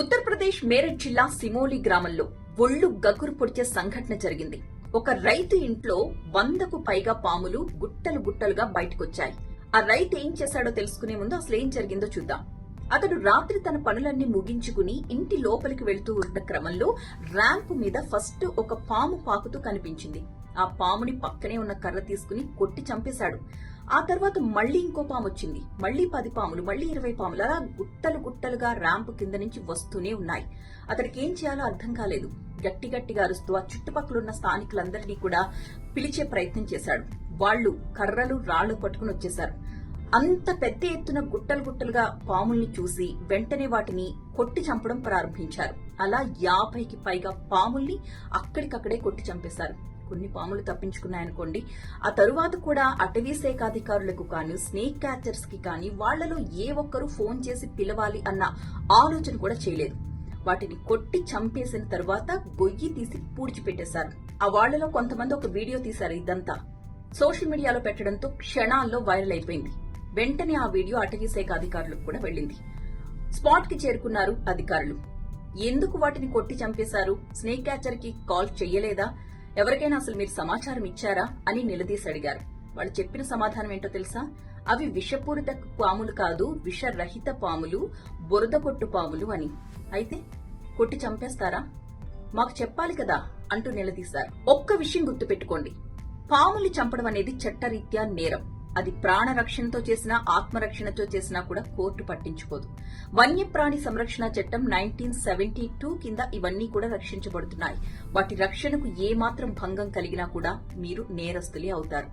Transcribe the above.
ఉత్తరప్రదేశ్ మేరట్ జిల్లా సిమోలి గ్రామంలో ఒళ్లు గగురు పొడిచే సంఘటన జరిగింది. ఒక రైతు ఇంట్లో 100కు పైగా పాములు గుట్టలు గుట్టలుగా బయటకొచ్చాయి. ఆ రైతు ఏం చేశాడో తెలుసుకునే ముందు అసలు ఏం జరిగిందో చూద్దాం. అతడు రాత్రి తన పనులన్నీ ముగించుకుని ఇంటి లోపలికి వెళ్తూ ఉన్న క్రమంలో ర్యాంపు మీద ఫస్ట్ ఒక పాము పాకుతూ కనిపించింది. ఆ పాముని పక్కనే ఉన్న కర్ర తీసుకుని కొట్టి చంపేశాడు. ఆ తర్వాత మళ్లీ ఇంకో పాము వచ్చింది. మళ్లీ 10 పాములు, మళ్లీ 20 పాములు, అలా గుట్టలు గుట్టలుగా ర్యాంపు కింద నుంచి వస్తూనే ఉన్నాయి. అతడికి ఏం చేయాలో అర్థం కాలేదు. గట్టి గట్టిగా అరుస్తూ ఆ చుట్టుపక్కలున్న స్థానికులందరినీ కూడా పిలిచే ప్రయత్నం చేశాడు. వాళ్లు కర్రలు రాళ్లు పట్టుకుని వచ్చేశారు. అంత పెద్ద ఎత్తున గుట్టలు గుట్టలుగా పాముల్ని చూసి వెంటనే వాటిని కొట్టి చంపడం ప్రారంభించారు. అలా 50కి పైగా పాముల్ని అక్కడికక్కడే కొట్టి చంపేశారు. కొన్ని పాములు తప్పించుకున్నాయనుకోండి. ఆ తరువాత కూడా అటవీ శాఖ అధికారులకు కానీ స్నేక్ క్యాచర్స్ కి కానీ వాళ్లలో ఏ ఒక్కరూ ఫోన్ చేసి పిలవాలి అన్న ఆలోచన కూడా చేయలేదు. వాటిని కొట్టి చంపేసిన తరువాత గొయ్యి తీసి పూడ్చిపెట్టేశారు. ఆ వాళ్లలో కొంతమంది ఒక వీడియో తీశారు. ఇదంతా సోషల్ మీడియాలో పెట్టడంతో క్షణాల్లో వైరల్ అయిపోయింది. వెంటనే ఆ వీడియో అటవీ శాఖ అధికారులకు కూడా వెళ్లింది. స్పాట్ కి చేరుకున్నారు అధికారులు. ఎందుకు వాటిని కొట్టి చంపేశారు? స్నేక్ క్యాచర్ కి కాల్ చెయ్యలేదా? ఎవరికైనా అసలు మీరు సమాచారం ఇచ్చారా అని నిలదీసి అడిగారు. వాళ్ళు చెప్పిన సమాధానం ఏంటో తెలుసా? అవి విషపూరిత పాములు కాదు, విషరహిత పాములు, బురద కొట్టు పాములు అని. అయితే కొట్టి చంపేస్తారా? మాకు చెప్పాలి కదా అంటూ నిలదీశారు. ఒక్క విషయం గుర్తుపెట్టుకోండి, పాముల్ని చంపడం అనేది చట్టరీత్యా నేరం. అది ప్రాణరక్షణతో చేసినా ఆత్మరక్షణతో చేసినా కూడా కోర్టు పట్టించుకోదు. వన్యప్రాణి సంరక్షణ చట్టం 1972 కింద ఇవన్నీ కూడా రక్షించబడుతున్నాయి. వాటి రక్షణకు ఏమాత్రం భంగం కలిగినా కూడా మీరు నేరస్తులే అవుతారు.